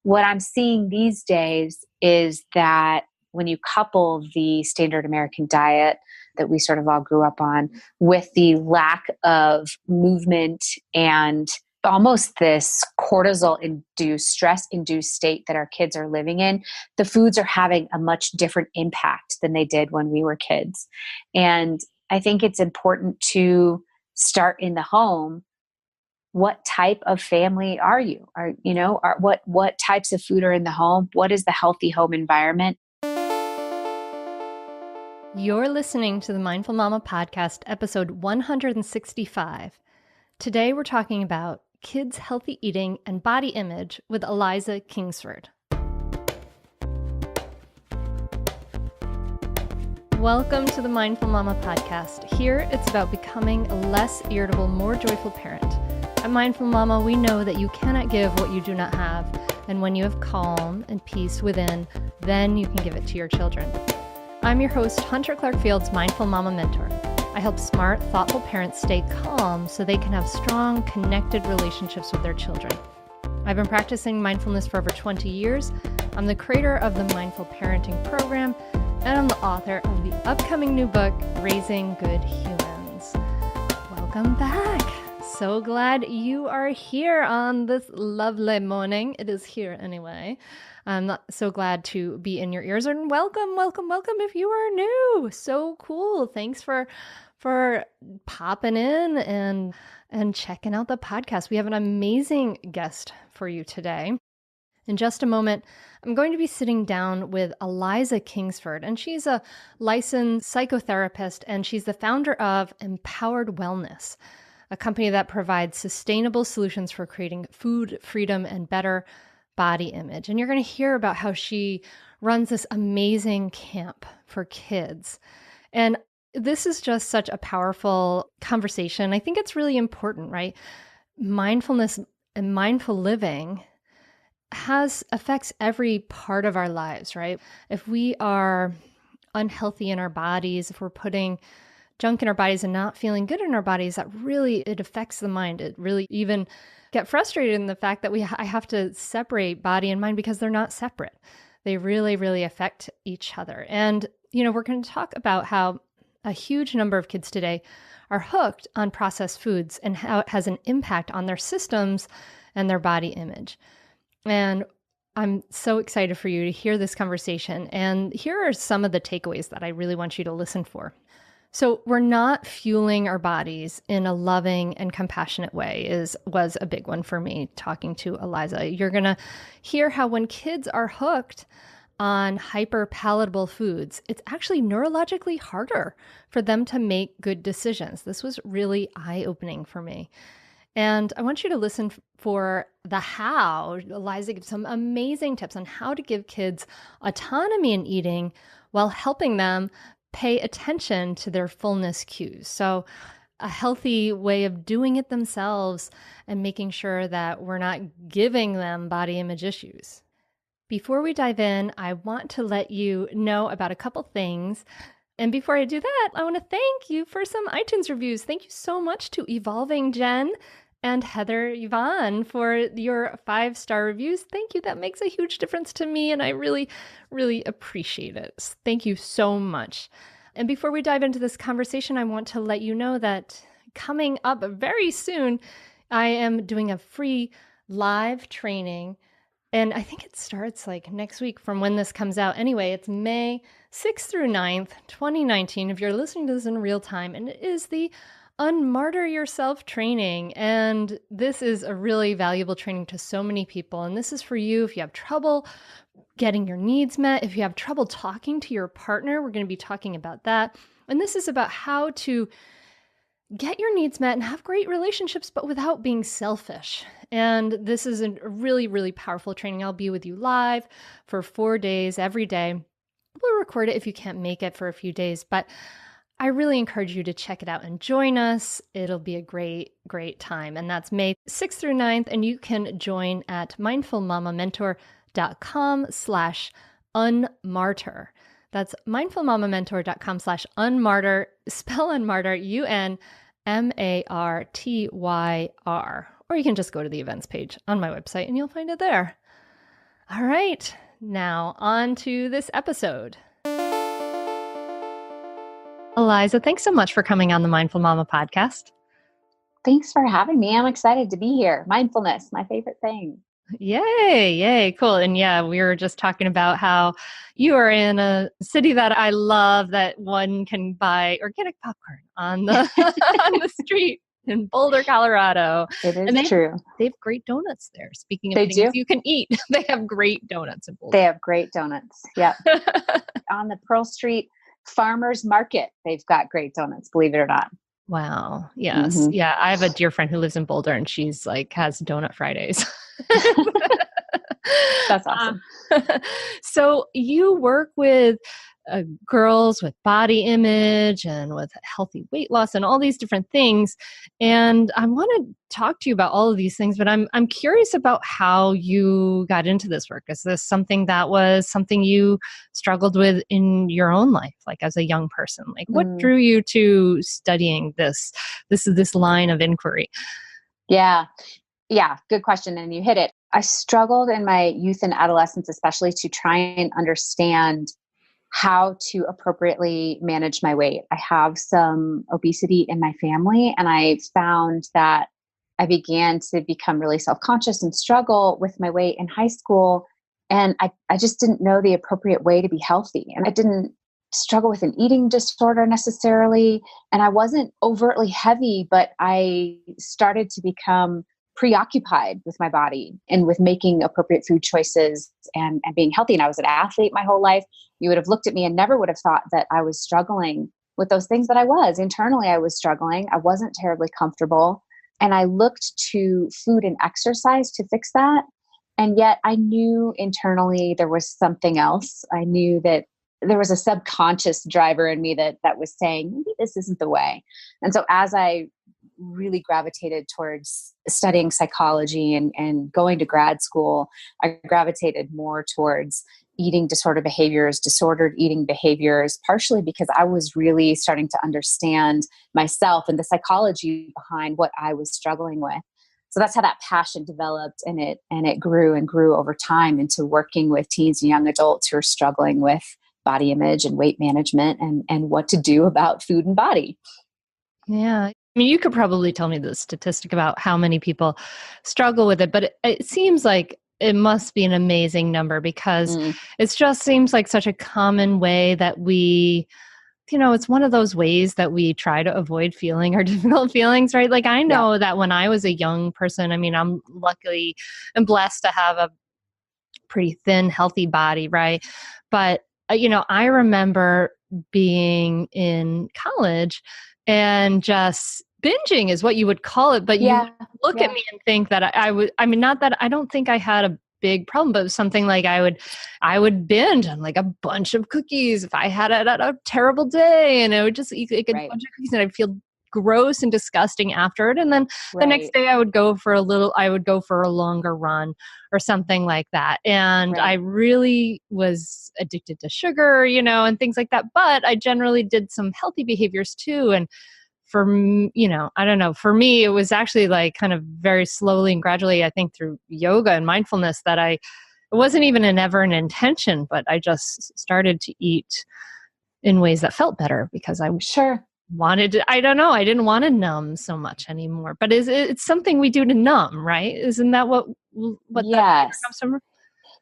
What I'm seeing these days is that when you couple the standard American diet that we sort of all grew up on with the lack of movement and almost this cortisol induced, stress induced state that our kids are living in, the foods are having a much different impact than they did when we were kids. And I think it's important to start in the home. What type of family are you? What types of food are in the home? What is the healthy home environment? You're listening to the Mindful Mama podcast, episode 165. Today we're talking about kids' healthy eating and body image with Eliza Kingsford. Welcome to the Mindful Mama podcast. Here it's about becoming a less irritable, more joyful parent. At Mindful Mama, we know that you cannot give what you do not have, and when you have calm and peace within, then you can give it to your children. I'm your host, Hunter Clark-Field's Mindful Mama mentor. I help smart, thoughtful parents stay calm so they can have strong, connected relationships with their children. I've been practicing mindfulness for over 20 years. I'm the creator of the Mindful Parenting Program, and I'm the author of the upcoming new book, Raising Good Humans. Welcome back. So glad you are here on this lovely morning. It is here anyway. I'm so glad to be in your ears, and welcome if you are new. So cool. Thanks for popping in and checking out the podcast. We have an amazing guest for you today. In just a moment, I'm going to be sitting down with Eliza Kingsford, and she's a licensed psychotherapist, and she's the founder of Empowered Wellness, a company that provides sustainable solutions for creating food freedom and better body image. And you're going to hear about how she runs this amazing camp for kids. And this is just such a powerful conversation. I think it's really important, right? Mindfulness and mindful living affects every part of our lives, right? If we are unhealthy in our bodies, if we're putting junk in our bodies and not feeling good in our bodies, it affects the mind. It really even get frustrated in the fact that I have to separate body and mind because they're not separate. They really, really affect each other. And, we're going to talk about how a huge number of kids today are hooked on processed foods and how it has an impact on their systems and their body image. And I'm so excited for you to hear this conversation. And here are some of the takeaways that I really want you to listen for. So we're not fueling our bodies in a loving and compassionate way was a big one for me talking to Eliza. You're going to hear how when kids are hooked on hyper-palatable foods, it's actually neurologically harder for them to make good decisions. This was really eye-opening for me. And I want you to listen for the how. Eliza gives some amazing tips on how to give kids autonomy in eating while helping them pay attention to their fullness cues. So a healthy way of doing it themselves and making sure that we're not giving them body image issues. Before we dive in, I want to let you know about a couple things. And before I do that, I want to thank you for some iTunes reviews. Thank you so much to Evolving Jen and Heather Yvonne for your 5-star reviews. Thank you. That makes a huge difference to me, and I really, really appreciate it. Thank you so much. And before we dive into this conversation, I want to let you know that coming up very soon, I am doing a free live training, and I think it starts like next week from when this comes out. Anyway, it's May 6th through 9th, 2019, if you're listening to this in real time, and it is the Unmartyr Yourself training. And this is a really valuable training to so many people. And this is for you if you have trouble getting your needs met, if you have trouble talking to your partner, we're going to be talking about that. And this is about how to get your needs met and have great relationships, but without being selfish. And this is a really, really powerful training. I'll be with you live for 4 days, every day. We'll record it if you can't make it for a few days, but I really encourage you to check it out and join us. It'll be a great, great time. And that's May 6th through 9th. And you can join at mindfulmamamentor.com/unmartyr. That's mindfulmamamentor.com/unmartyr, spell unmartyr, UNMARTYR. Or you can just go to the events page on my website and you'll find it there. All right. Now on to this episode. Eliza, thanks so much for coming on the Mindful Mama podcast. Thanks for having me. I'm excited to be here. Mindfulness, my favorite thing. Yay, cool. And yeah, we were just talking about how you are in a city that I love, that one can buy organic popcorn on the on the street in Boulder, Colorado. It is And true. they have great donuts there. Speaking of They things do? you can eat, they have great donuts in Boulder. They have great donuts. Yeah. On the Pearl Street Farmers Market, they've got great donuts, believe it or not. Wow. Yes. Yeah. I have a dear friend who lives in Boulder, and she's like, has donut Fridays. That's awesome. So you work with girls with body image and with healthy weight loss and all these different things. And I want to talk to you about all of these things, but I'm curious about how you got into this work. Is this something that was something you struggled with in your own life, like as a young person? Like what drew you to studying this line of inquiry? Yeah, good question. And you hit it. I struggled in my youth and adolescence, especially to try and understand how to appropriately manage my weight. I have some obesity in my family, and I found that I began to become really self-conscious and struggle with my weight in high school. And I just didn't know the appropriate way to be healthy. And I didn't struggle with an eating disorder necessarily. And I wasn't overtly heavy, but I started to become preoccupied with my body and with making appropriate food choices and being healthy. And I was an athlete my whole life. You would have looked at me and never would have thought that I was struggling with those things that I was. Internally, I was struggling. I wasn't terribly comfortable. And I looked to food and exercise to fix that. And yet I knew internally there was something else. I knew that there was a subconscious driver in me that was saying, maybe this isn't the way. And so as I really gravitated towards studying psychology and going to grad school, I gravitated more towards eating disorder behaviors, disordered eating behaviors, partially because I was really starting to understand myself and the psychology behind what I was struggling with. So that's how that passion developed, and it grew and grew over time into working with teens and young adults who are struggling with body image and weight management and what to do about food and body. Yeah. I mean, you could probably tell me the statistic about how many people struggle with it, but it seems like it must be an amazing number, because it just seems like such a common way that we, it's one of those ways that we try to avoid feeling our difficult feelings, right? Like I know that when I was a young person, I mean, I'm luckily and blessed to have a pretty thin, healthy body, right? But, I remember being in college and just binging is what you would call it. But you would look at me and think that I would, I mean, not that I don't think I had a big problem, but it was something like I would binge on like a bunch of cookies if I had a terrible day, and I would just eat like a bunch of cookies and I'd feel gross and disgusting after it. And then the next day I would go for a longer run or something like that. And I really was addicted to sugar, and things like that. But I generally did some healthy behaviors too. And for, I don't know, for me, it was actually like kind of very slowly and gradually, I think through yoga and mindfulness, that it wasn't even an intention, but I just started to eat in ways that felt better because I wanted to, I don't know, I didn't want to numb so much anymore. But it's something we do to numb, right? Isn't that what that comes from?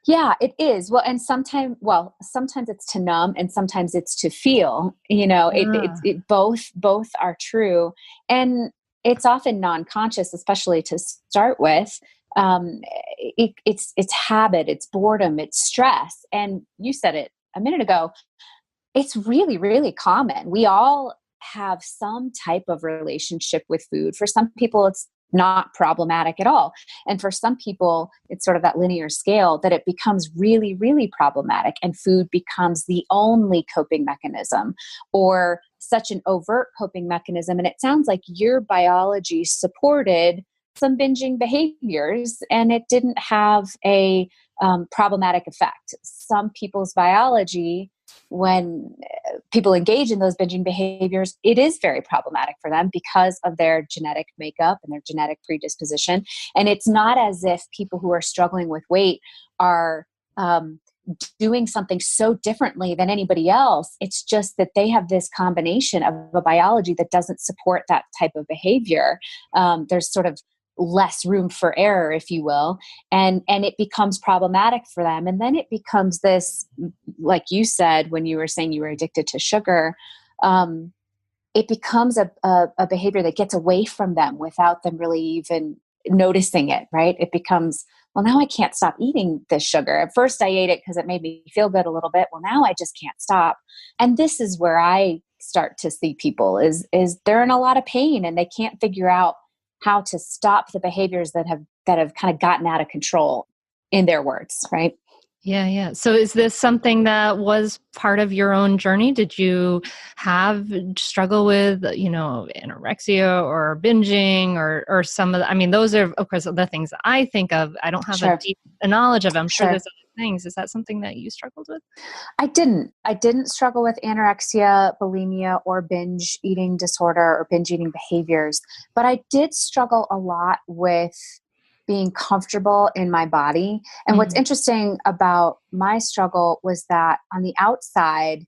Yeah, it is. Well, and sometimes it's to numb and sometimes it's to feel, it both are true. And it's often non-conscious, especially to start with. It's habit, it's boredom, it's stress. And you said it a minute ago, it's really, really common. We all have some type of relationship with food. For some people, it's not problematic at all. And for some people, it's sort of that linear scale that it becomes really, really problematic and food becomes the only coping mechanism or such an overt coping mechanism. And it sounds like your biology supported some binging behaviors and it didn't have a problematic effect. Some people's biology, when people engage in those binging behaviors, it is very problematic for them because of their genetic makeup and their genetic predisposition. And it's not as if people who are struggling with weight are um, doing something so differently than anybody else. It's just that they have this combination of a biology that doesn't support that type of behavior. There's sort of less room for error, if you will, and it becomes problematic for them. And then it becomes this, like you said when you were saying you were addicted to sugar. It becomes a behavior that gets away from them without them really even noticing it, right? It becomes, well, now I can't stop eating this sugar. At first I ate it because it made me feel good a little bit. Well, now I just can't stop. And this is where I start to see people is they're in a lot of pain and they can't figure out how to stop the behaviors that have kind of gotten out of control, in their words, right? Yeah, yeah. So is this something that was part of your own journey? Did you have struggle with, anorexia or binging or some of the, I mean, those are, of course, the things that I think of. I don't have Sure. a deep knowledge of. I'm sure Sure. there's other things. Is that something that you struggled with? I didn't struggle with anorexia, bulimia, or binge eating disorder or binge eating behaviors, but I did struggle a lot with being comfortable in my body. And what's interesting about my struggle was that on the outside,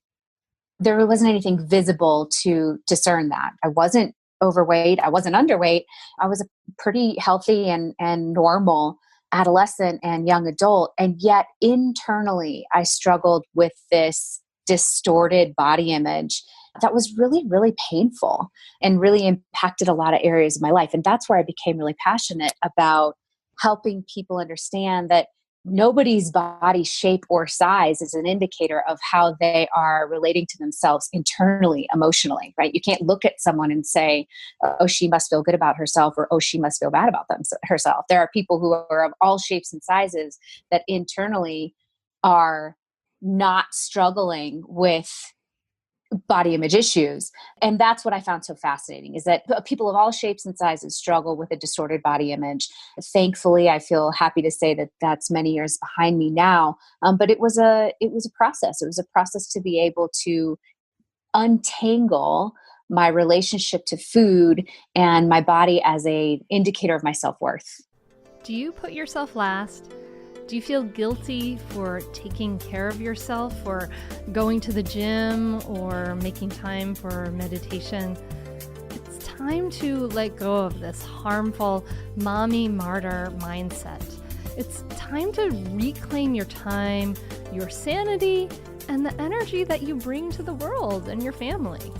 there wasn't anything visible to discern that. I wasn't overweight. I wasn't underweight. I was a pretty healthy and normal adolescent and young adult. And yet internally, I struggled with this distorted body image that was really, really painful and really impacted a lot of areas of my life. And that's where I became really passionate about helping people understand that nobody's body shape or size is an indicator of how they are relating to themselves internally, emotionally, right? You can't look at someone and say, oh, she must feel good about herself, or oh, she must feel bad about herself. There are people who are of all shapes and sizes that internally are not struggling with body image issues. And that's what I found so fascinating, is that people of all shapes and sizes struggle with a distorted body image. Thankfully, I feel happy to say that that's many years behind me now. But it was a process. It was a process to be able to untangle my relationship to food and my body as an indicator of my self-worth. Do you put yourself last? Do you feel guilty for taking care of yourself, or going to the gym, or making time for meditation? It's time to let go of this harmful mommy martyr mindset. It's time to reclaim your time, your sanity, and the energy that you bring to the world and your family.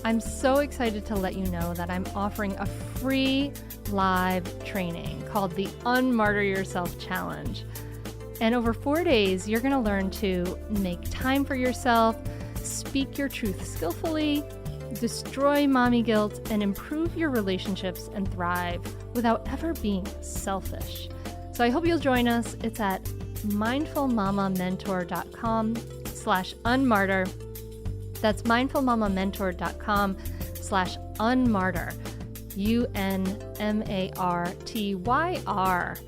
I'm so excited to let you know that I'm offering a free live training called the Unmartyr Yourself Challenge. And over 4 days, you're going to learn to make time for yourself, speak your truth skillfully, destroy mommy guilt, and improve your relationships and thrive without ever being selfish. So I hope you'll join us. It's at mindfulmamamentor.com/unmartyr. That's mindfulmamamentor.com/unmartyr. UNMARTYR.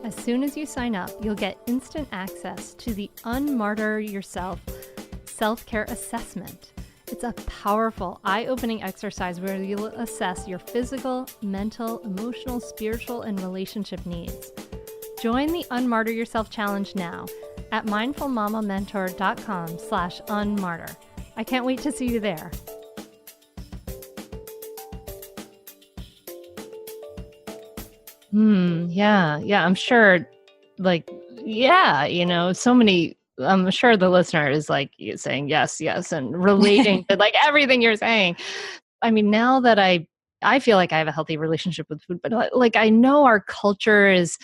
As soon as you sign up, you'll get instant access to the Unmartyr Yourself self-care assessment. It's a powerful, eye-opening exercise where you'll assess your physical, mental, emotional, spiritual, and relationship needs. Join the Unmartyr Yourself Challenge now at mindfulmamamentor.com/unmartyr. I can't wait to see you there. Yeah. I'm sure, so many, I'm sure the listener is saying yes, and relating to everything you're saying. I mean, now that I feel like I have a healthy relationship with food, but I know our culture is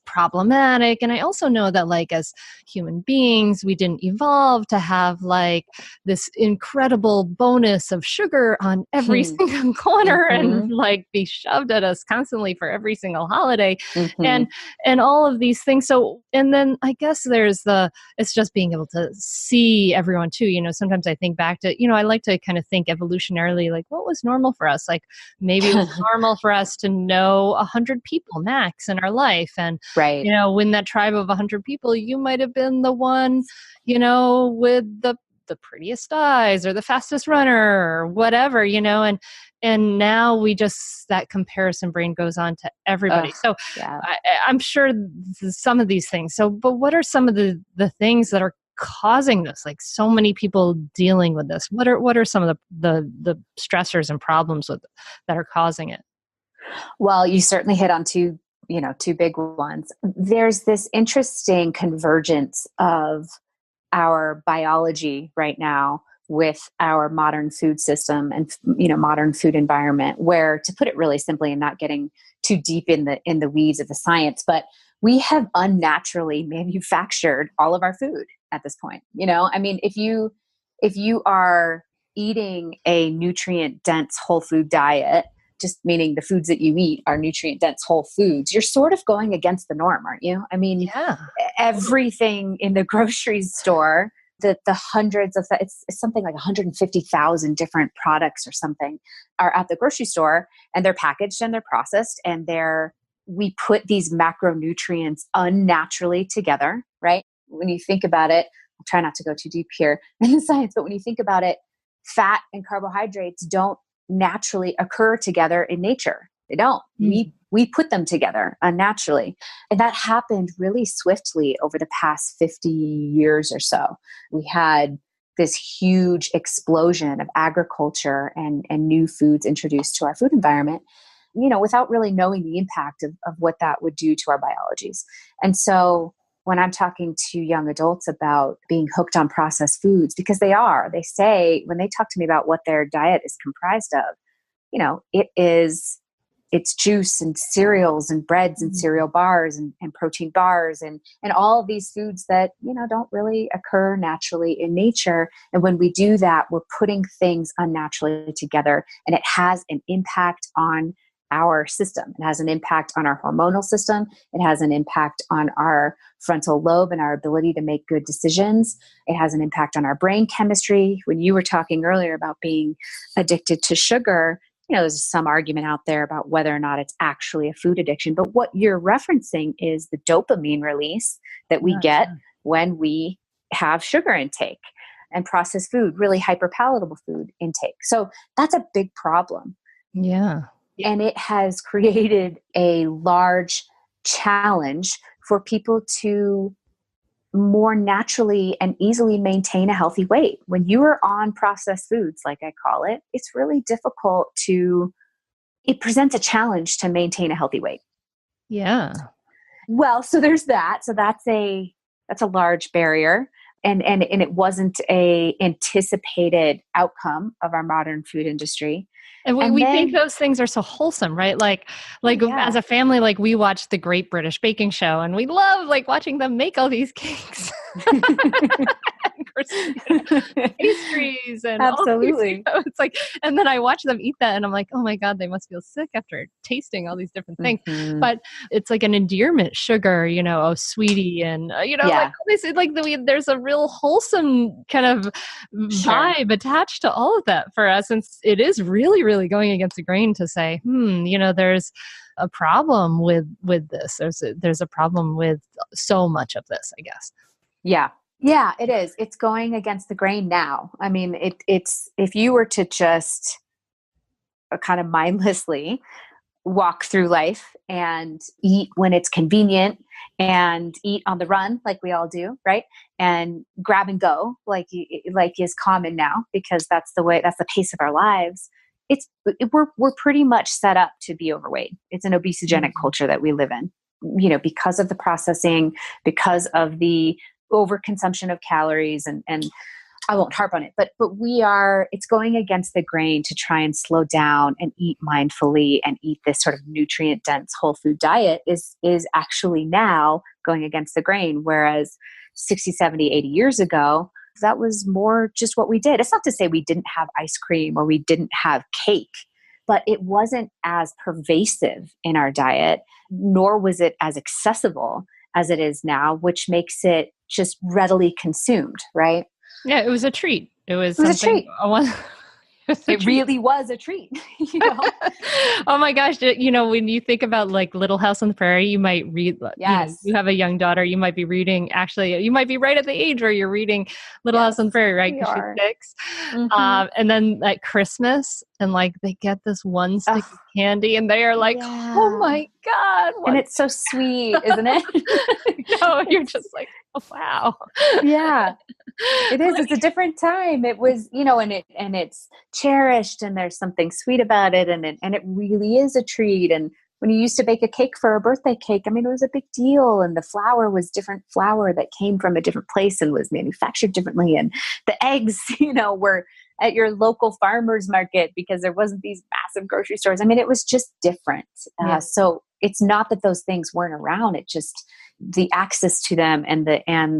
problematic. And I also know that as human beings, we didn't evolve to have this incredible bonus of sugar on every single corner and be shoved at us constantly for every single holiday and all of these things. So, and then I guess there's it's just being able to see everyone too. Sometimes I think back to, I like to kind of think evolutionarily, what was normal for us? Maybe it was normal for us to know 100 people max in our life. And, right. When that tribe of 100 people, you might have been the one, with the prettiest eyes or the fastest runner or whatever, and And now that comparison brain goes on to everybody. Ugh, So yeah. I'm sure some of these things. So, but what are some of the things that are causing this? Like so many people dealing with this. What are some of the stressors and problems that are causing it? Well, you certainly hit on two big ones. There's this interesting convergence of our biology right now with our modern food system and modern food environment, where, to put it really simply and not getting too deep in the weeds of the science, but we have unnaturally manufactured all of our food at this point. I mean, if you are eating a nutrient dense whole food diet, just meaning the foods that you eat are nutrient dense whole foods, you're sort of going against the norm, aren't you? I mean, Yeah. everything in the grocery store, the hundreds of, it's something like 150,000 different products or something are at the grocery store, and they're packaged and they're processed, and we put these macronutrients unnaturally together, right? When you think about it, I'll try not to go too deep here in the science, but when you think about it, fat and carbohydrates don't naturally occur together in nature. They don't. We put them together unnaturally. And that happened really swiftly over the past 50 years or so. We had this huge explosion of agriculture and new foods introduced to our food environment, without really knowing the impact of what that would do to our biologies. And so when I'm talking to young adults about being hooked on processed foods, because they say, when they talk to me about what their diet is comprised of, it's juice and cereals and breads and cereal bars and protein bars and all of these foods that, don't really occur naturally in nature. And when we do that, we're putting things unnaturally together, and it has an impact on our system. It has an impact on our hormonal system. It has an impact on our frontal lobe and our ability to make good decisions. It has an impact on our brain chemistry. When you were talking earlier about being addicted to sugar, there's some argument out there about whether or not it's actually a food addiction. But what you're referencing is the dopamine release that we get when we have sugar intake and processed food, really hyper-palatable food intake. So that's a big problem. Yeah. And it has created a large challenge for people to more naturally and easily maintain a healthy weight. When you are on processed foods, like I call it, it's really difficult it presents a challenge to maintain a healthy weight. Yeah. Well, so there's that. So that's a large barrier. And it wasn't a anticipated outcome of our modern food industry. And we think those things are so wholesome, right? Like as a family, like we watch the Great British Baking Show, and we love watching them make all these cakes. Pastries and absolutely. All these, it's and then I watch them eat that, and I'm like, oh my God, they must feel sick after tasting all these different things. Mm-hmm. But it's like an endearment, sugar, sweetie, and there's a real wholesome kind of vibe attached to all of that for us, and it is really, really going against the grain to say, there's a problem with this. There's a problem with so much of this, I guess. Yeah, it is. It's going against the grain now. I mean, it's if you were to just kind of mindlessly walk through life and eat when it's convenient and eat on the run, like we all do, right? And grab and go, like is common now, because that's the pace of our lives. We're pretty much set up to be overweight. It's an obesogenic culture that we live in, because of the processing, because of the overconsumption of calories, and I won't harp on it, but it's going against the grain to try and slow down and eat mindfully and eat this sort of nutrient dense whole food diet is actually now going against the grain. Whereas 60, 70, 80 years ago, that was more just what we did. It's not to say we didn't have ice cream or we didn't have cake, but it wasn't as pervasive in our diet, nor was it as accessible as it is now, which makes it just readily consumed, right? Yeah, it was a treat. It was a treat. It really was a treat. Oh my gosh. When you think about Little House on the Prairie, you might read, yes. You have a young daughter, you might be reading, actually, you might be right at the age where you're reading Little House on the Prairie, right? Because she's 6. Mm-hmm. And then at Christmas, and like they get this one stick of candy and they are like, oh my God. And it's so sweet, isn't it? No, you're just like, oh, wow. Yeah, it is. It's a different time. It was, and it's cherished and there's something sweet about it. And it really is a treat. And when you used to bake a cake for a birthday cake, I mean, it was a big deal. And the flour was different flour that came from a different place and was manufactured differently. And the eggs, were at your local farmer's market because there wasn't these massive grocery stores. I mean, it was just different. So it's not that those things weren't around. It just, the access to them and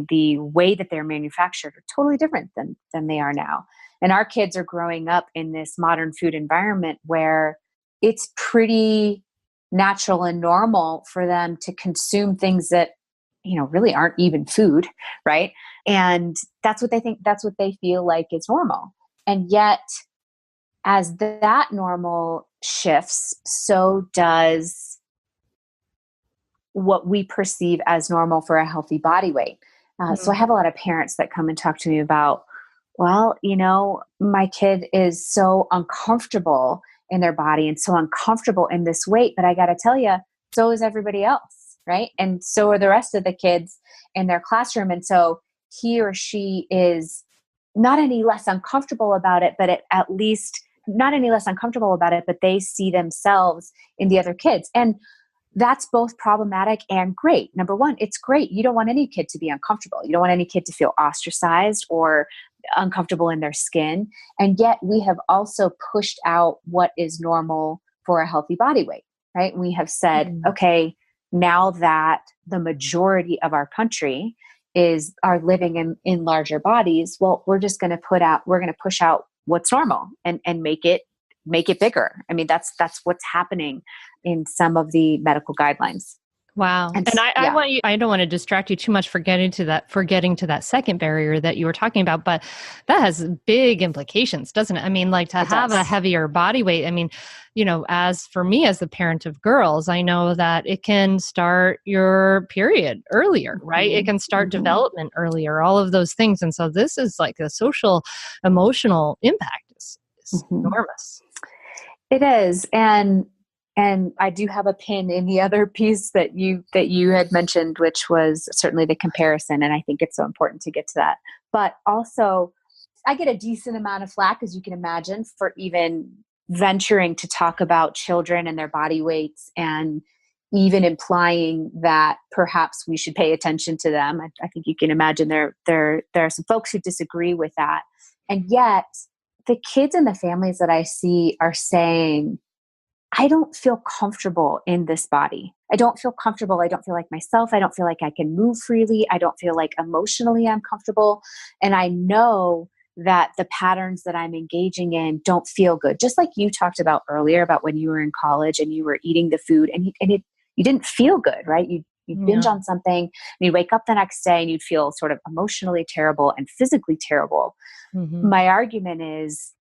the way that they're manufactured are totally different than they are now. And our kids are growing up in this modern food environment where it's pretty natural and normal for them to consume things that, really aren't even food, right? And that's what they think, that's what they feel like is normal. And yet, as that normal shifts, so does what we perceive as normal for a healthy body weight. So I have a lot of parents that come and talk to me about, well, my kid is so uncomfortable in their body and so uncomfortable in this weight, but I got to tell you, so is everybody else, right? And so are the rest of the kids in their classroom. And so he or she is not any less uncomfortable about it, but at least not any less uncomfortable about it, but they see themselves in the other kids. And that's both problematic and great. Number one, it's great. You don't want any kid to be uncomfortable. You don't want any kid to feel ostracized or uncomfortable in their skin. And yet we have also pushed out what is normal for a healthy body weight, right? We have said, okay, now that the majority of our country are living in larger bodies, well, we're going to push out what's normal and make it bigger. I mean, that's what's happening in some of the medical guidelines. Wow. And I don't want to distract you too much for getting to that second barrier that you were talking about, but that has big implications, doesn't it? I mean, like to have a heavier body weight. I mean, as for me, as the parent of girls, I know that it can start your period earlier, right? It can start development earlier, all of those things. And so this is like the social, emotional impact is enormous. It is. And I do have a pin in the other piece that you had mentioned, which was certainly the comparison. And I think it's so important to get to that. But also, I get a decent amount of flack, as you can imagine, for even venturing to talk about children and their body weights and even implying that perhaps we should pay attention to them. I think you can imagine there are some folks who disagree with that. And yet the kids and the families that I see are saying, I don't feel comfortable in this body. I don't feel comfortable. I don't feel like myself. I don't feel like I can move freely. I don't feel like emotionally I'm comfortable. And I know that the patterns that I'm engaging in don't feel good. Just like you talked about earlier about when you were in college and you were eating the food and you didn't feel good, right? You'd binge on something and you'd wake up the next day and you'd feel sort of emotionally terrible and physically terrible. My argument is,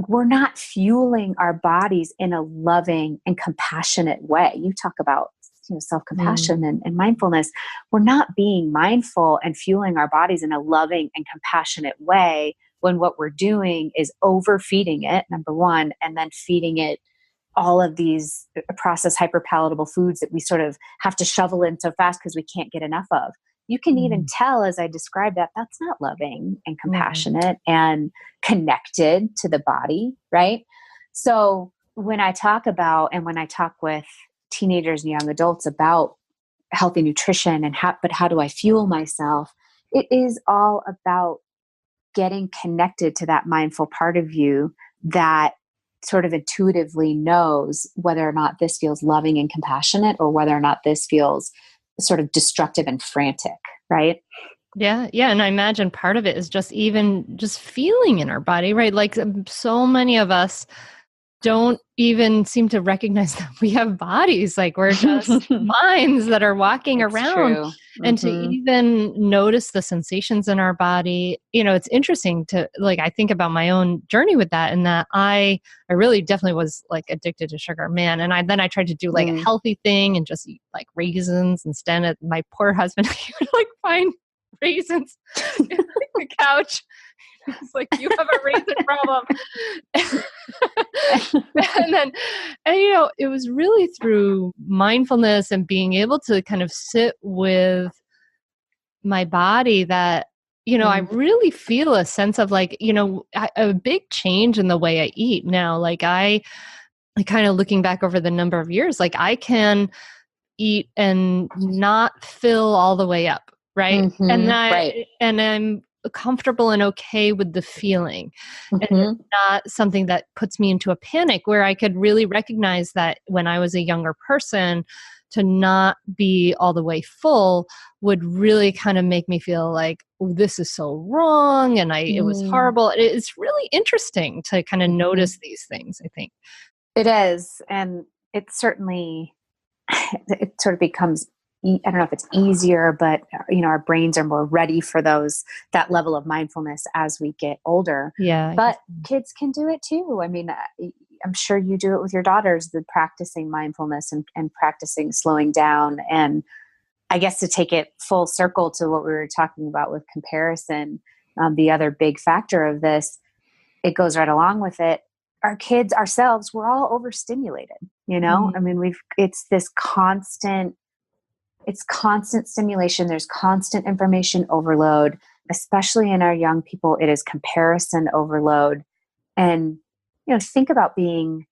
we're not fueling our bodies in a loving and compassionate way. You talk about self-compassion and mindfulness. We're not being mindful and fueling our bodies in a loving and compassionate way when what we're doing is overfeeding it, number one, and then feeding it all of these processed hyper-palatable foods that we sort of have to shovel in so fast because we can't get enough of. You can even tell, as I described, that that's not loving and compassionate and connected to the body, right? So when I talk with teenagers and young adults about healthy nutrition and how do I fuel myself, it is all about getting connected to that mindful part of you that sort of intuitively knows whether or not this feels loving and compassionate or whether or not this feels sort of destructive and frantic, right? Yeah. Yeah. And I imagine part of it is just feeling in our body, right? Like so many of us don't even seem to recognize that we have bodies. Like we're just minds that are walking around. And to even notice the sensations in our body, it's interesting to I think about my own journey with that, and that I really definitely was like addicted to sugar, man. And then I tried to do like a healthy thing and just eat like raisins instead. Of my poor husband, he would like find raisins in the couch. It's like, you have a raisin problem. and then, it was really through mindfulness and being able to kind of sit with my body that, I really feel a sense of like, a big change in the way I eat now. Like I kind of looking back over the number of years, like I can eat and not fill all the way up. Right. Right. And I'm comfortable and okay with the feeling. And it's not something that puts me into a panic, where I could really recognize that when I was a younger person, to not be all the way full would really kind of make me feel like, oh, this is so wrong. And it was horrible. It's really interesting to kind of notice these things, I think. It is. And it certainly, it sort of becomes, I don't know if it's easier, but our brains are more ready for that level of mindfulness as we get older. Yeah. But kids can do it too. I mean, I'm sure you do it with your daughters, the practicing mindfulness and practicing slowing down. And I guess to take it full circle to what we were talking about with comparison, the other big factor of this, it goes right along with it. Our kids ourselves, we're all overstimulated, I mean, it's constant stimulation. There's constant information overload, especially in our young people. It is comparison overload. And, think about being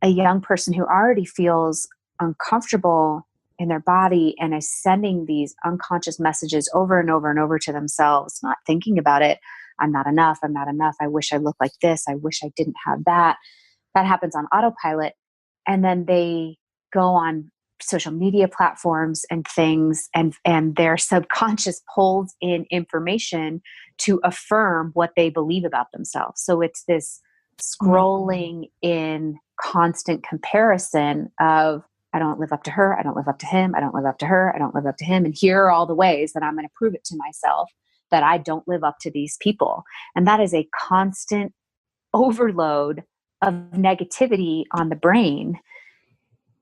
a young person who already feels uncomfortable in their body and is sending these unconscious messages over and over and over to themselves, not thinking about it. I'm not enough. I'm not enough. I wish I looked like this. I wish I didn't have that. That happens on autopilot. And then they go on social media platforms and things, and their subconscious pulls in information to affirm what they believe about themselves. So it's this scrolling in constant comparison of, I don't live up to her. I don't live up to him. I don't live up to her. I don't live up to him. And here are all the ways that I'm going to prove it to myself that I don't live up to these people. And that is a constant overload of negativity on the brain,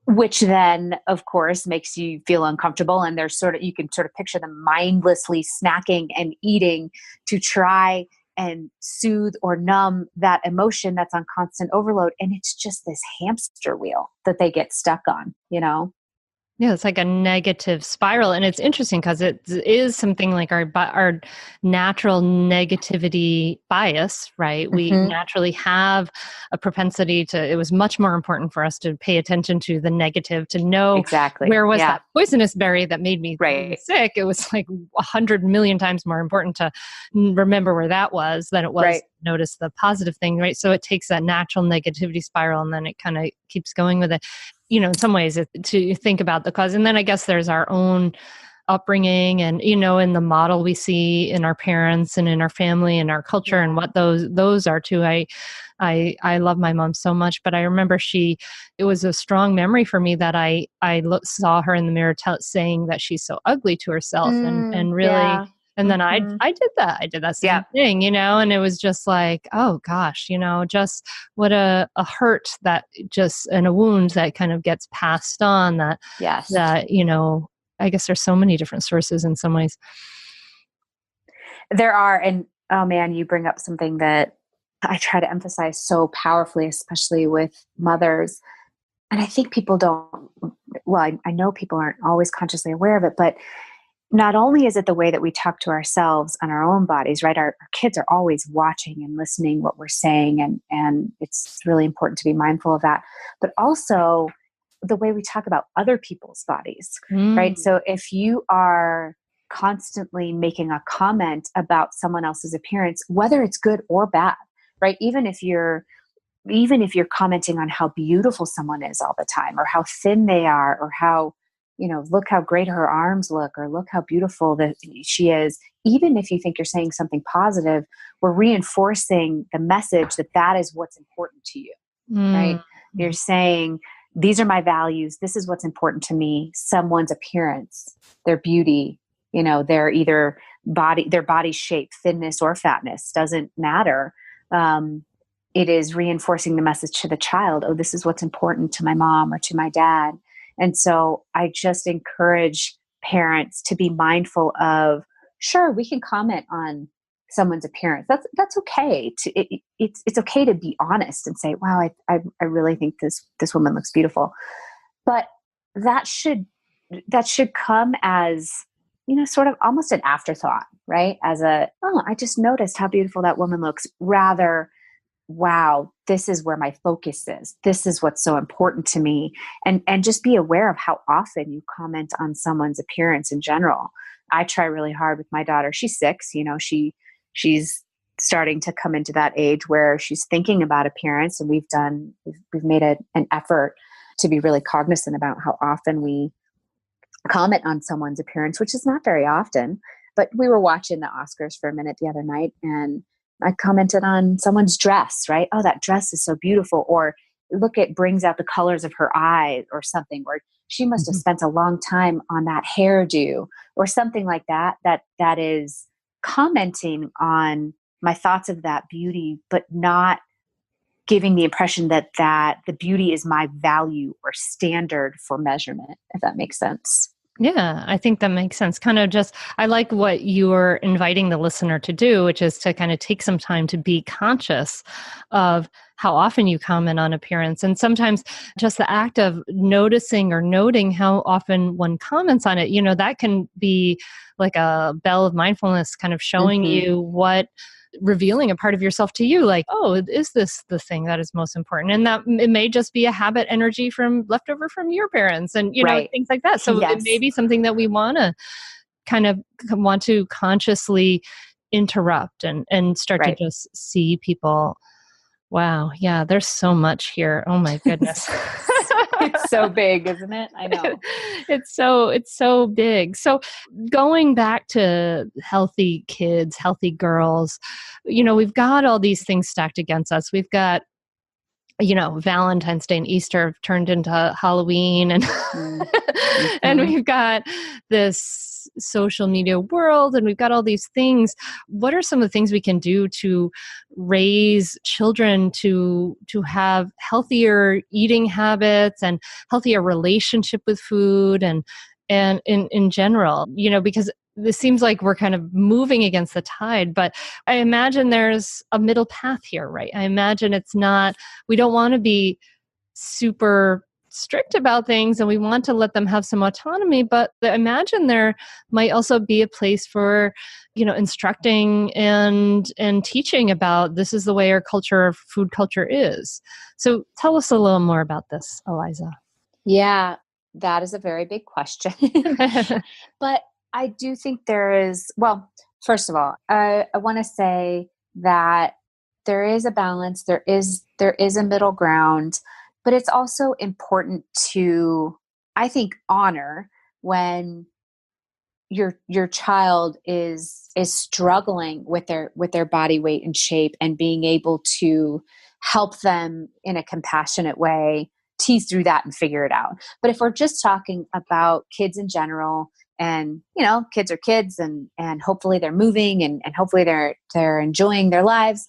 which then, of course, makes you feel uncomfortable. And you can sort of picture them mindlessly snacking and eating to try and soothe or numb that emotion that's on constant overload. And it's just this hamster wheel that they get stuck on, Yeah, it's like a negative spiral. And it's interesting because it is something like our natural negativity bias, right? We naturally have a propensity it was much more important for us to pay attention to the negative, to know exactly where was that poisonous berry that made me sick. It was like 100 million times more important to remember where that was than it was to notice the positive thing, right? So it takes that natural negativity spiral and then it kind of keeps going with it. In some ways to think about the cause. And then I guess there's our own upbringing and, in the model we see in our parents and in our family and our culture and what those are too. I love my mom so much, but I remember it was a strong memory for me that I saw her in the mirror saying that she's so ugly to herself and really, and then I did that. I did that same thing, and it was just like, oh gosh, just what a hurt that and a wound that kind of gets passed on that, I guess there's so many different sources in some ways. There are, and oh man, you bring up something that I try to emphasize so powerfully, especially with mothers. And I think people I know people aren't always consciously aware of it, but not only is it the way that we talk to ourselves and our own bodies, right? Our kids are always watching and listening what we're saying. And it's really important to be mindful of that, but also the way we talk about other people's bodies, right? So if you are constantly making a comment about someone else's appearance, whether it's good or bad, right? Even if you're commenting on how beautiful someone is all the time, or how thin they are, or how, look how great her arms look, or look how beautiful that she is. Even if you think you're saying something positive, we're reinforcing the message that is what's important to you, right? You're saying, these are my values. This is what's important to me. Someone's appearance, their beauty, their their body shape, thinness or fatness, doesn't matter. It is reinforcing the message to the child. Oh, this is what's important to my mom or to my dad. And so I just encourage parents to be mindful of, sure, we can comment on someone's appearance. That's okay. It's okay to be honest and say, wow, I really think this woman looks beautiful. But that should come as, sort of almost an afterthought, right? As oh, I just noticed how beautiful that woman looks, rather, wow, this is where my focus is. This is what's so important to me. And just be aware of how often you comment on someone's appearance in general. I try really hard with my daughter. She's 6, she's starting to come into that age where she's thinking about appearance. And we've made an effort to be really cognizant about how often we comment on someone's appearance, which is not very often. But we were watching the Oscars for a minute the other night, and I commented on someone's dress, right? Oh, that dress is so beautiful. Or look, it brings out the colors of her eyes or something. Or she must have spent a long time on that hairdo or something like that. That is commenting on my thoughts of that beauty, but not giving the impression that the beauty is my value or standard for measurement, if that makes sense. Yeah, I think that makes sense. Kind of just, I like what you're inviting the listener to do, which is to kind of take some time to be conscious of how often you comment on appearance. And sometimes just the act of noticing or noting how often one comments on it, that can be like a bell of mindfulness, kind of showing you revealing a part of yourself to you, like, oh, is this the thing that is most important? And that it may just be a habit energy from leftover from your parents and, Right. things like that. So Yes. it may be something that we want to consciously interrupt and start Right. to just see people. Wow. Yeah. There's so much here. Oh my goodness. It's so big, isn't it? I know. It's so big. So going back to healthy kids, healthy girls, we've got all these things stacked against us. We've got, Valentine's Day and Easter have turned into Halloween and and we've got this social media world and we've got all these things. What are some of the things we can do to raise children to have healthier eating habits and healthier relationship with food and in general, because this seems like we're kind of moving against the tide, but I imagine there's a middle path here, right? I imagine we don't want to be super strict about things and we want to let them have some autonomy, but I imagine there might also be a place for, instructing and teaching about this is the way our food culture is. So tell us a little more about this, Eliza. Yeah, that is a very big question. But I do think there is, well, first of all, I want to say that there is a balance, there is a middle ground, but it's also important to, I think, honor when your child is struggling with their body weight and shape, and being able to help them in a compassionate way tease through that and figure it out. But if we're just talking about kids in general, and kids are kids, and hopefully they're moving, and hopefully they're enjoying their lives,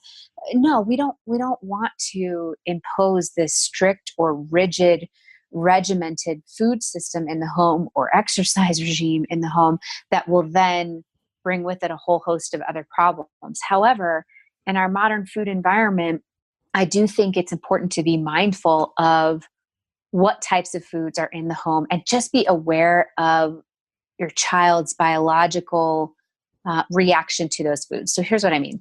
no, we don't want to impose this strict or rigid regimented food system in the home or exercise regime in the home that will then bring with it a whole host of other problems. However, in our modern food environment, I do think it's important to be mindful of what types of foods are in the home and just be aware of your child's biological reaction to those foods. So here's what I mean.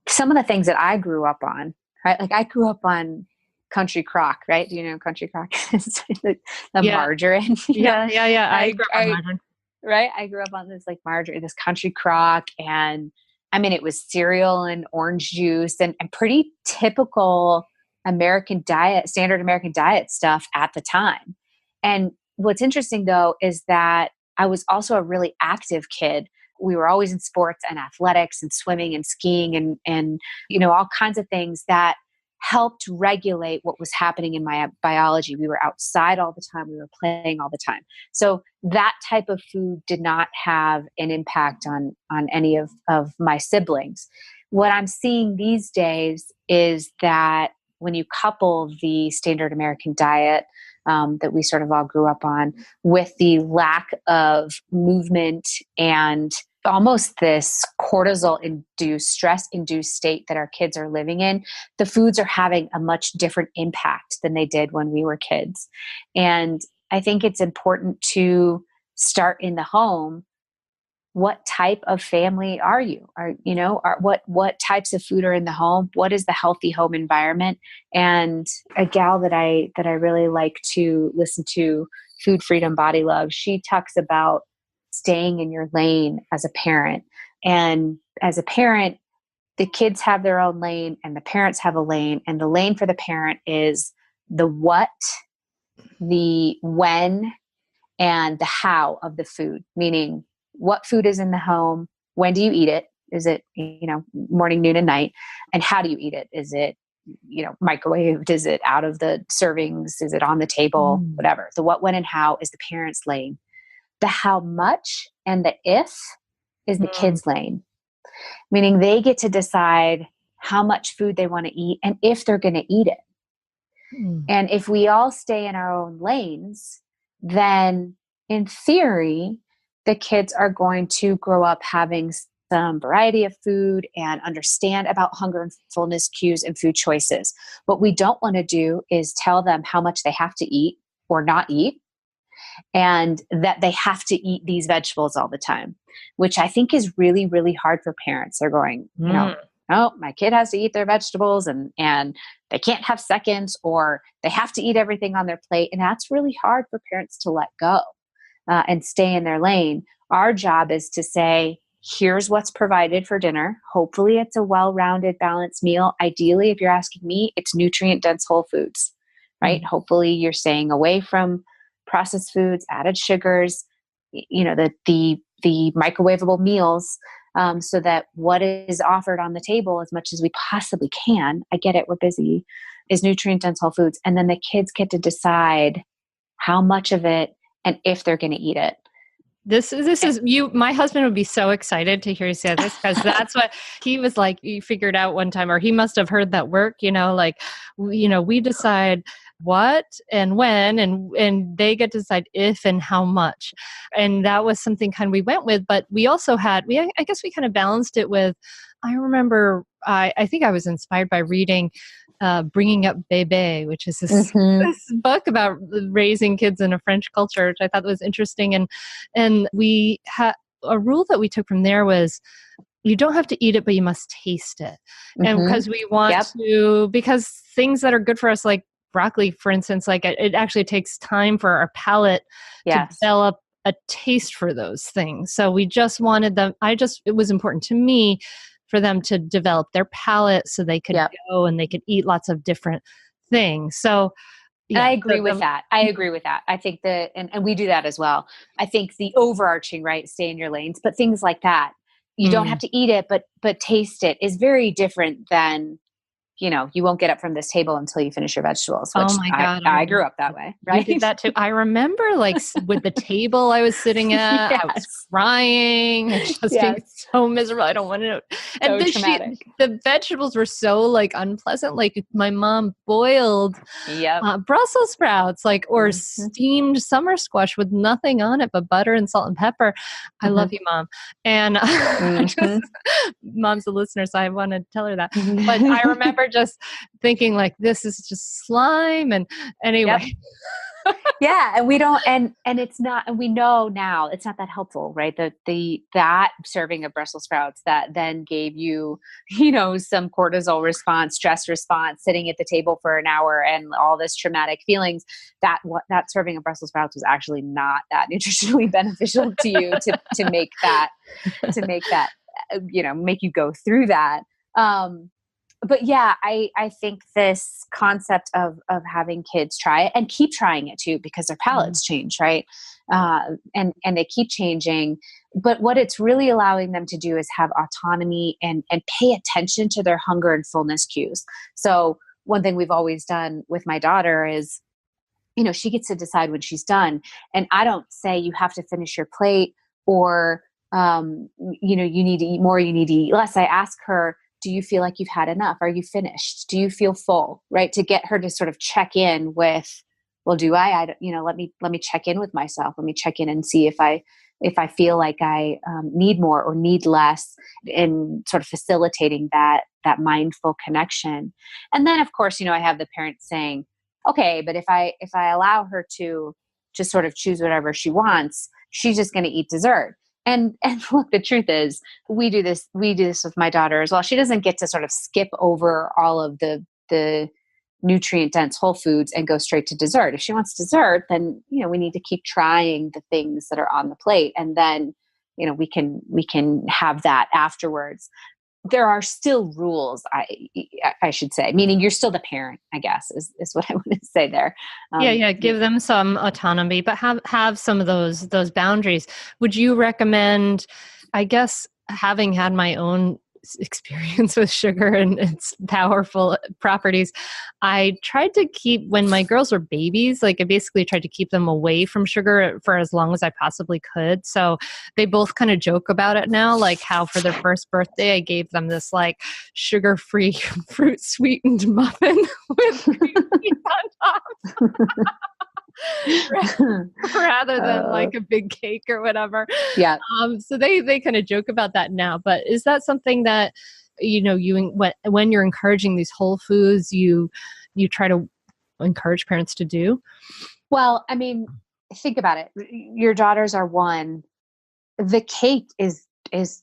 Some of the things that I grew up on, right? Like I grew up on country crock, right? Do you know country crock? the margarine. Yeah. I grew up on margarine. Right? I grew up on this like margarine, this country crock. And I mean, it was cereal and orange juice and pretty typical standard American diet stuff at the time. And what's interesting though, is that I was also a really active kid. We were always in sports and athletics and swimming and skiing and all kinds of things that helped regulate what was happening in my biology. We were outside all the time. We were playing all the time. So that type of food did not have an impact on any of my siblings. What I'm seeing these days is that when you couple the standard American diet that we sort of all grew up on with the lack of movement and almost this cortisol induced, stress induced state that our kids are living in, the foods are having a much different impact than they did when we were kids. And I think it's important to start in the home. What type of family are you? What types of food are in the home? What is the healthy home environment? And a gal that I really like to listen to, Food Freedom Body Love, she talks about staying in your lane as a parent. And as a parent, the kids have their own lane and the parents have a lane. And the lane for the parent is the what, the when, and the how of the food, meaning what food is in the home, when do you eat it? Is it, morning, noon, and night? And how do you eat it? Is it, microwaved? Is it out of the servings? Is it on the table? Whatever. The what, when, and how is the parent's lane. The how much and the if is the kids' lane, meaning they get to decide how much food they want to eat and if they're going to eat it. And if we all stay in our own lanes, then in theory, the kids are going to grow up having some variety of food and understand about hunger and fullness cues and food choices. What we don't want to do is tell them how much they have to eat or not eat, and that they have to eat these vegetables all the time, which I think is really, really hard for parents. They're going, oh, my kid has to eat their vegetables and they can't have seconds, or they have to eat everything on their plate. And that's really hard for parents to let go and stay in their lane. Our job is to say, here's what's provided for dinner. Hopefully it's a well-rounded, balanced meal. Ideally, if you're asking me, it's nutrient-dense whole foods, right? Hopefully you're staying away from processed foods, added sugars, the microwavable meals, so that what is offered on the table as much as we possibly can, I get it, we're busy, is nutrient-dense whole foods. And then the kids get to decide how much of it and if they're going to eat it. This is you. My husband would be so excited to hear you say this, because that's what he was like. He figured out one time, or he must have heard that work. We decide what and when, and they get to decide if and how much. And that was something kind of we went with. But we also had I guess we kind of balanced it with. I remember I think I was inspired by reading Bringing Up Bébé, which is this book about raising kids in a French culture, which I thought was interesting. And we had a rule that we took from there was you don't have to eat it, but you must taste it. And because we want to, because things that are good for us, like broccoli, for instance, like it actually takes time for our palate to develop a taste for those things. So we just wanted them, it was important to me for them to develop their palate so they could go and they could eat lots of different things. So I agree with that. I think and we do that as well. I think the overarching, right, stay in your lanes, but things like that, you don't have to eat it, but taste it is very different than, you won't get up from this table until you finish your vegetables, which oh my God, I grew up that way, right? You did that too. I remember with the table I was sitting at, I was crying, just being so miserable. I don't want to know. And the vegetables were so unpleasant. Like my mom boiled Brussels sprouts, or steamed summer squash with nothing on it but butter and salt and pepper. I love you, Mom. And Mom's a listener, so I want to tell her that. But I remember just thinking this is just slime. And anyway. And we don't, and it's not, and we know now it's not that helpful, right? That serving of Brussels sprouts that then gave you, some cortisol response, stress response, sitting at the table for an hour and all this traumatic feelings, that serving of Brussels sprouts was actually not that nutritionally beneficial to you to make that, make you go through that. But I think this concept of having kids try it and keep trying it too, because their palates change, right? And they keep changing. But what it's really allowing them to do is have autonomy and pay attention to their hunger and fullness cues. So one thing we've always done with my daughter is, she gets to decide when she's done. And I don't say you have to finish your plate or, you need to eat more, you need to eat less. I ask her, do you feel like you've had enough? Are you finished? Do you feel full? Right? To get her to sort of check in with, well, do I let me check in with myself. Let me check in and see if if I feel like I need more or need less, in sort of facilitating that mindful connection. And then, of course, I have the parents saying, okay, but if I allow her to just sort of choose whatever she wants, she's just going to eat dessert. And look, the truth is, we do this with my daughter as well. She doesn't get to sort of skip over all of the nutrient dense whole foods and go straight to dessert. If she wants dessert, then we need to keep trying the things that are on the plate, and then we can have that afterwards. There are still rules, I should say, meaning you're still the parent, I guess, is what I want to say there. Yeah. Give them some autonomy, but have some of those boundaries. Would you recommend, I guess, having had my own experience with sugar and its powerful properties, I tried to keep, when my girls were babies, like I basically tried to keep them away from sugar for as long as I possibly could. So they both kind of joke about it now, like how for their first birthday, I gave them this like sugar-free fruit sweetened muffin with cream cheese on top. Rather than like a big cake or whatever. Yeah. So they kind of joke about that now, but is that something that, when you're encouraging these whole foods, you try to encourage parents to do? Well, I mean, think about it. Your daughters are one. The cake is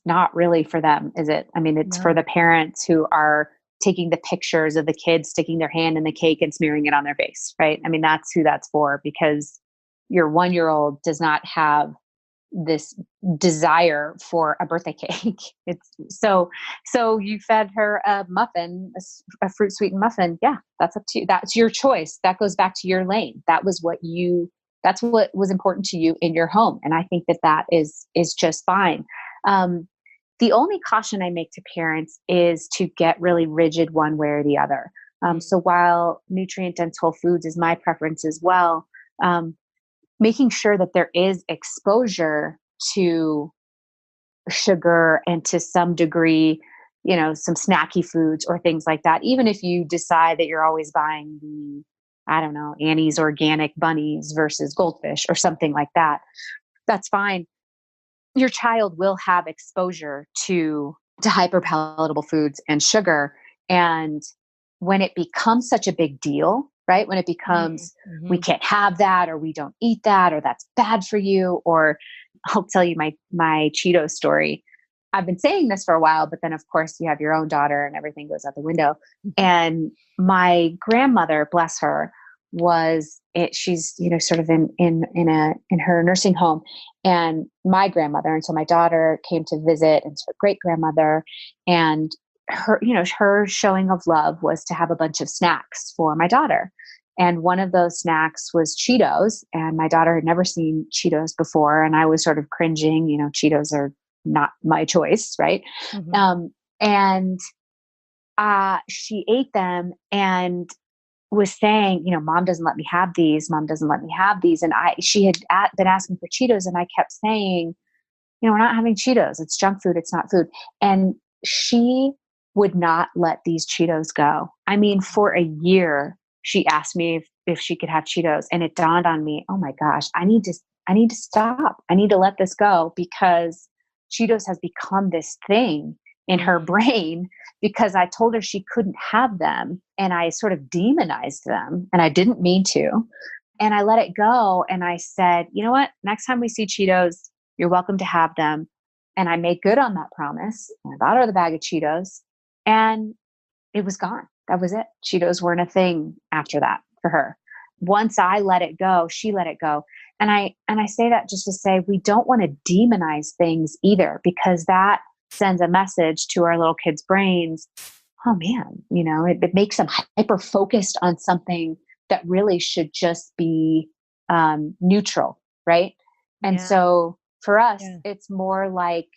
not really for them, is it? I mean, it's for the parents who are taking the pictures of the kids sticking their hand in the cake and smearing it on their face, right? I mean, that's who that's for, because your 1-year-old does not have this desire for a birthday cake. It's so you fed her a muffin, a fruit sweetened muffin. Yeah, that's up to you. That's your choice. That goes back to your lane. That's what was important to you in your home. And I think that is just fine. The only caution I make to parents is to get really rigid one way or the other. So while nutrient dense whole foods is my preference as well, making sure that there is exposure to sugar and to some degree, some snacky foods or things like that. Even if you decide that you're always buying the, I don't know, Annie's organic bunnies versus goldfish or something like that, that's fine. Your child will have exposure to hyper-palatable foods and sugar. And when it becomes such a big deal, right? When it becomes, we can't have that, or we don't eat that, or that's bad for you, or I'll tell you my Cheeto story. I've been saying this for a while, but then of course you have your own daughter and everything goes out the window. And my grandmother, bless her, she's sort of in her nursing home, and my grandmother, and so my daughter came to visit, and so great grandmother, and her showing of love was to have a bunch of snacks for my daughter. And one of those snacks was Cheetos, and my daughter had never seen Cheetos before, and I was sort of cringing. Cheetos are not my choice, right? And she ate them and was saying, Mom doesn't let me have these. Mom doesn't let me have these. And she had been asking for Cheetos, and I kept saying, we're not having Cheetos. It's junk food. It's not food. And she would not let these Cheetos go. I mean, for a year, she asked me if she could have Cheetos, and it dawned on me, oh my gosh, I need to stop. I need to let this go, because Cheetos has become this thing in her brain, because I told her she couldn't have them, and I sort of demonized them, and I didn't mean to. And I let it go, and I said, you know what? Next time we see Cheetos, you're welcome to have them. And I made good on that promise. I bought her the bag of Cheetos, and it was gone. That was it. Cheetos weren't a thing after that for her. Once I let it go, she let it go. And I say that just to say, we don't want to demonize things either, because that sends a message to our little kids' brains. Oh man, it makes them hyper focused on something that really should just be neutral. Right. And so for us, it's more like,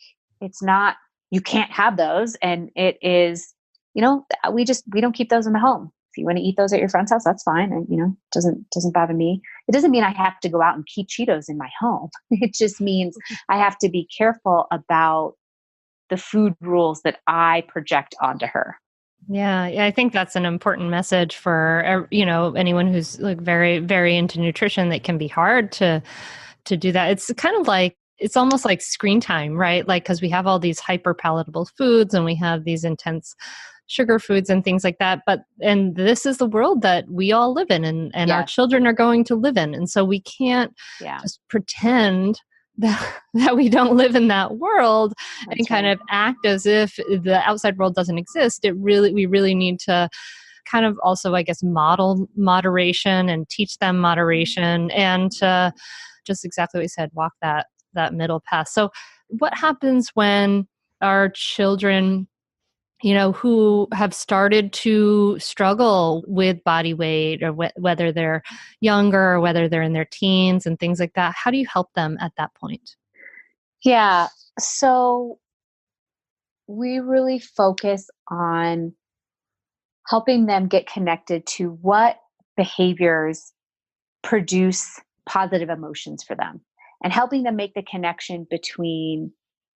it's not, you can't have those. And it is, we don't keep those in the home. If you want to eat those at your friend's house, that's fine. And, doesn't bother me. It doesn't mean I have to go out and keep Cheetos in my home. It just means I have to be careful about the food rules that I project onto her. Yeah, I think that's an important message for, anyone who's like very, very into nutrition. That can be hard to do that. It's kind of like it's almost like screen time, right? Like, because we have all these hyper palatable foods and we have these intense sugar foods and things like that. And this is the world that we all live in, and our Yes. children are going to live in. And so we can't just pretend that we don't live in that world. That's and kind of act as if the outside world doesn't exist. We really need to kind of also, I guess, model moderation and teach them moderation, and just exactly what you said, walk that middle path. So what happens when our children, who have started to struggle with body weight, or whether they're younger or whether they're in their teens and things like that? How do you help them at that point? Yeah. So we really focus on helping them get connected to what behaviors produce positive emotions for them, and helping them make the connection between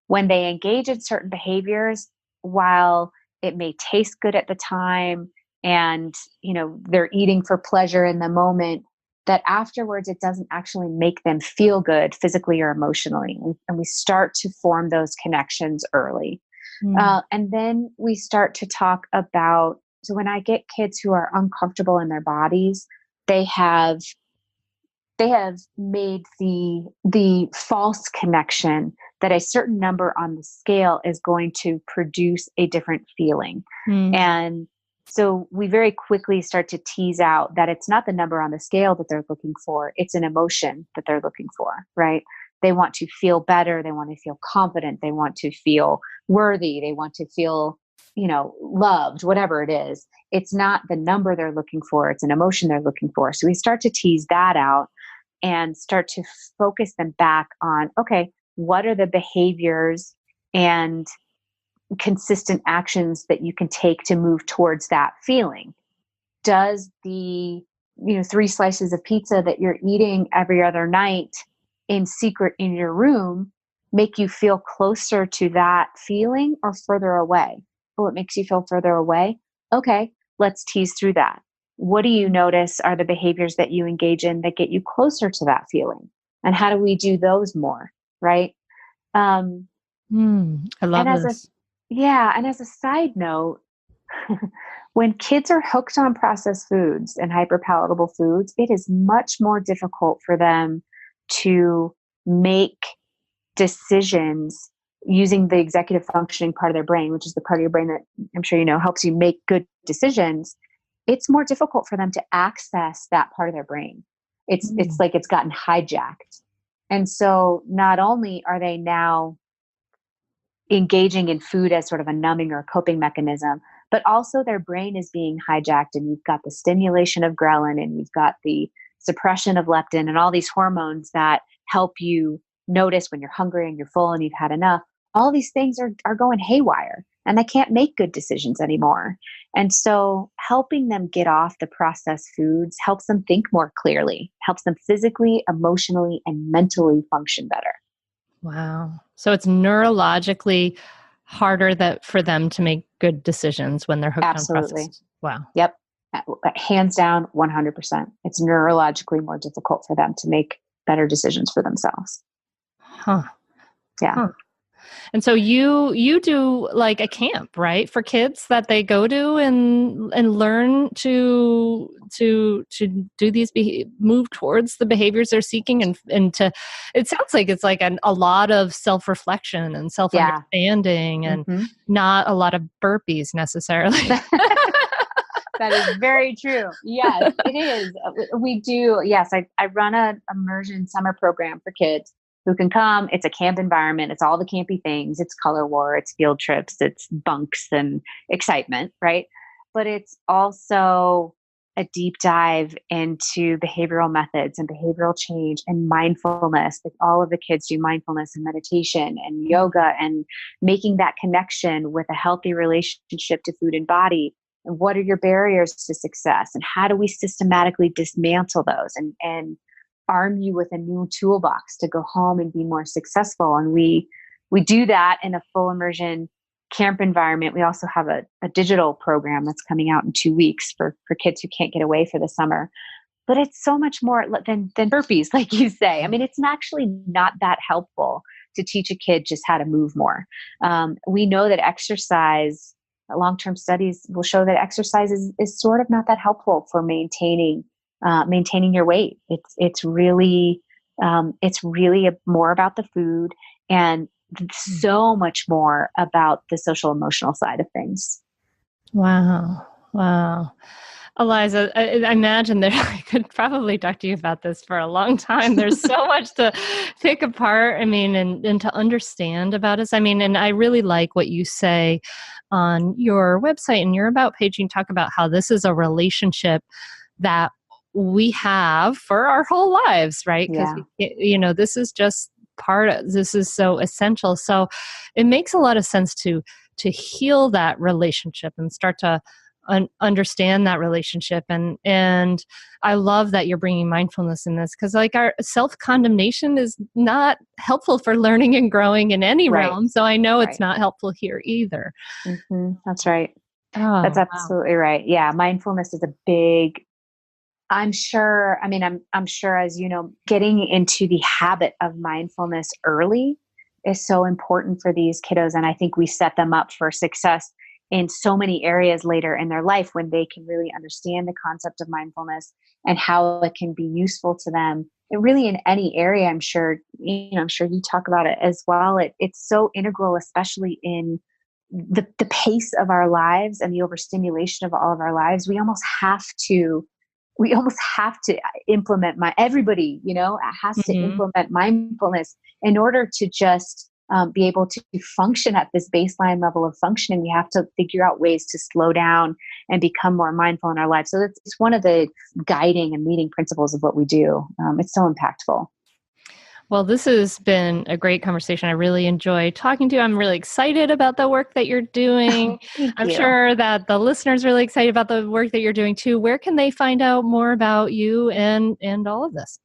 when they engage in certain behaviors, while it may taste good at the time and they're eating for pleasure in the moment, that afterwards it doesn't actually make them feel good physically or emotionally. And we start to form those connections early. And then we start to talk about, so when I get kids who are uncomfortable in their bodies, they have made the false connection that a certain number on the scale is going to produce a different feeling. And so we very quickly start to tease out that it's not the number on the scale that they're looking for, it's an emotion that they're looking for, right? They want to feel better, they want to feel confident, they want to feel worthy, they want to feel loved, whatever it is. It's not the number they're looking for, it's an emotion they're looking for. So we start to tease that out and start to focus them back on, okay, what are the behaviors and consistent actions that you can take to move towards that feeling? Does the 3 slices of pizza that you're eating every other night in secret in your room make you feel closer to that feeling or further away? Oh, it makes you feel further away. Okay, let's tease through that. What do you notice are the behaviors that you engage in that get you closer to that feeling? And how do we do those more? Right. I love this. And as a side note, when kids are hooked on processed foods and hyperpalatable foods, it is much more difficult for them to make decisions using the executive functioning part of their brain, which is the part of your brain that I'm sure helps you make good decisions. It's more difficult for them to access that part of their brain. It's like it's gotten hijacked. And so not only are they now engaging in food as sort of a numbing or a coping mechanism, but also their brain is being hijacked, and you've got the stimulation of ghrelin, and you've got the suppression of leptin, and all these hormones that help you notice when you're hungry and you're full and you've had enough. All these things are going haywire, and they can't make good decisions anymore. And so helping them get off the processed foods helps them think more clearly, helps them physically, emotionally, and mentally function better. Wow. So it's neurologically harder for them to make good decisions when they're hooked on processed. Wow. Yep. Hands down, 100%. It's neurologically more difficult for them to make better decisions for themselves. Huh. Yeah. Huh. And so you do like a camp, right, for kids that they go to and learn to do these move towards the behaviors they're seeking, and to, it sounds like it's like a lot of self-reflection and self-understanding, and not a lot of burpees necessarily. That is very true. Yes, it is. We do. Yes, I run an immersion summer program for kids who can come. It's a camp environment. It's all the campy things. It's color war. It's field trips. It's bunks and excitement, right? But it's also a deep dive into behavioral methods and behavioral change and mindfulness. Like all of the kids do mindfulness and meditation and yoga, and making that connection with a healthy relationship to food and body. And what are your barriers to success? And how do we systematically dismantle those and arm you with a new toolbox to go home and be more successful? And we do that in a full immersion camp environment. We also have a digital program that's coming out in 2 weeks for kids who can't get away for the summer. but it's so much more than burpees, like you say. I mean, it's actually not that helpful to teach a kid just how to move more. We know that exercise, long-term studies will show that exercise is sort of not that helpful for maintaining your weight. It's really more about the food and so much more about the social emotional side of things. Wow. Wow. Eliza, I imagine that I could probably talk to you about this for a long time. There's so much to pick apart. I mean, and to understand about us. I mean, and I really like what you say on your website and your About page. You talk about how this is a relationship that we have for our whole lives, right? Because, this is just this is so essential. So it makes a lot of sense to heal that relationship and start to understand that relationship. And I love that you're bringing mindfulness in this, because like our self-condemnation is not helpful for learning and growing in any realm. So I know it's not helpful here either. Mm-hmm. That's right. Oh, that's absolutely right. Yeah. Mindfulness is a big, I'm sure, as you know, getting into the habit of mindfulness early is so important for these kiddos. And I think we set them up for success in so many areas later in their life when they can really understand the concept of mindfulness and how it can be useful to them. And really in any area, I'm sure you talk about it as well. It's so integral, especially in the pace of our lives and the overstimulation of all of our lives. We almost have to implement everybody, has to implement mindfulness in order to just be able to function at this baseline level of functioning. We have to figure out ways to slow down and become more mindful in our lives. So it's one of the guiding and leading principles of what we do. It's so impactful. Well, this has been a great conversation. I really enjoyed talking to you. I'm really excited about the work that you're doing. I'm sure that the listeners are really excited about the work that you're doing too. Where can they find out more about you and all of this?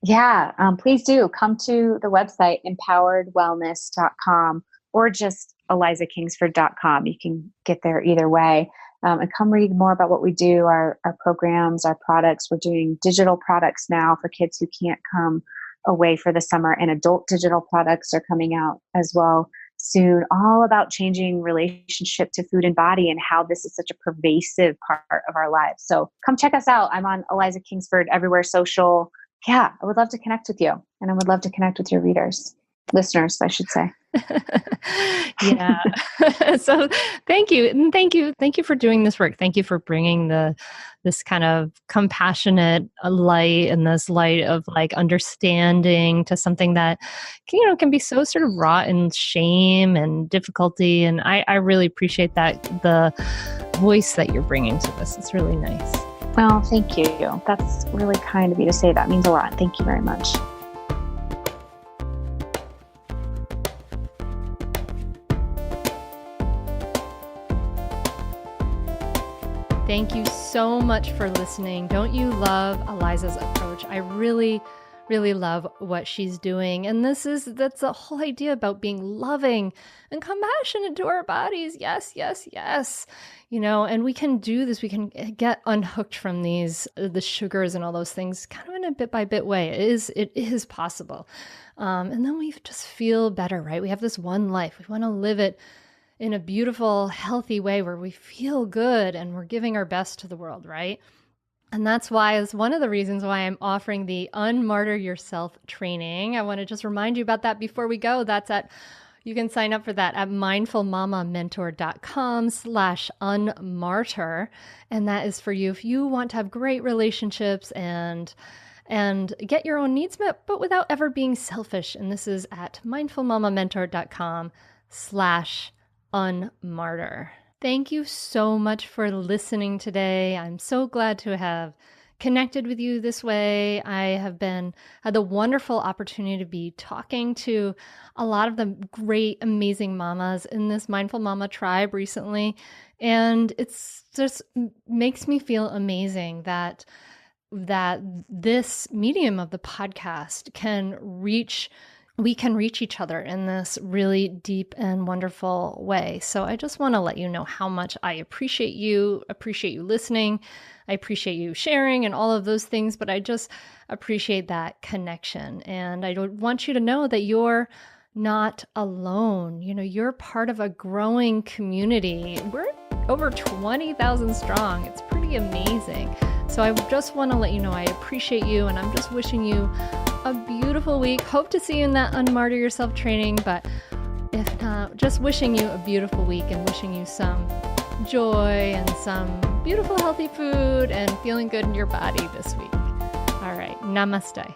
Yeah, please do come to the website empoweredwellness.com or just elizakingsford.com. You can get there either way. And come read more about what we do, our programs, our products. We're doing digital products now for kids who can't come away for the summer, and adult digital products are coming out as well soon, all about changing relationship to food and body and how this is such a pervasive part of our lives. So come check us out. I'm on Eliza Kingsford everywhere social. Yeah, I would love to connect with you, and I would love to connect with your listeners, I should say. Yeah. So thank you. And thank you for doing this work. Thank you for bringing this kind of compassionate light and this light of like understanding to something that, can be so sort of wrought in shame and difficulty. And I really appreciate that, the voice that you're bringing to this. It's really nice. Well, thank you. That's really kind of you to say. That means a lot. Thank you very much. Thank you so much for listening. Don't you love Eliza's approach? I really, really love what she's doing. And that's the whole idea about being loving and compassionate to our bodies. Yes, yes, yes. And we can do this. We can get unhooked from the sugars and all those things kind of in a bit by bit way. It is possible. And then we just feel better, right? We have this one life. We want to live it in a beautiful, healthy way where we feel good and we're giving our best to the world, right? And that's why it's one of the reasons why I'm offering the Unmartyr Yourself training. I want to just remind you about that before we go. You can sign up for that at mindfulmamamentor.com/unmartyr. And that is for you if you want to have great relationships and get your own needs met, but without ever being selfish. And this is at mindfulmamamentor.com/unmartyr. Thank you so much for listening today. I'm so glad to have connected with you this way. I have had the wonderful opportunity to be talking to a lot of the great, amazing mamas in this Mindful Mama tribe recently. And it's just makes me feel amazing that this medium of the podcast we can reach each other in this really deep and wonderful way. So I just want to let you know how much I appreciate you listening. I appreciate you sharing and all of those things, but I just appreciate that connection. And I want you to know that you're not alone. You're part of a growing community. We're over 20,000 strong. It's pretty amazing. So I just want to let you know I appreciate you, and I'm just wishing you a beautiful week. Hope to see you in that Unmartyr Yourself training, but if not, just wishing you a beautiful week and wishing you some joy and some beautiful healthy food and feeling good in your body this week. All right, namaste.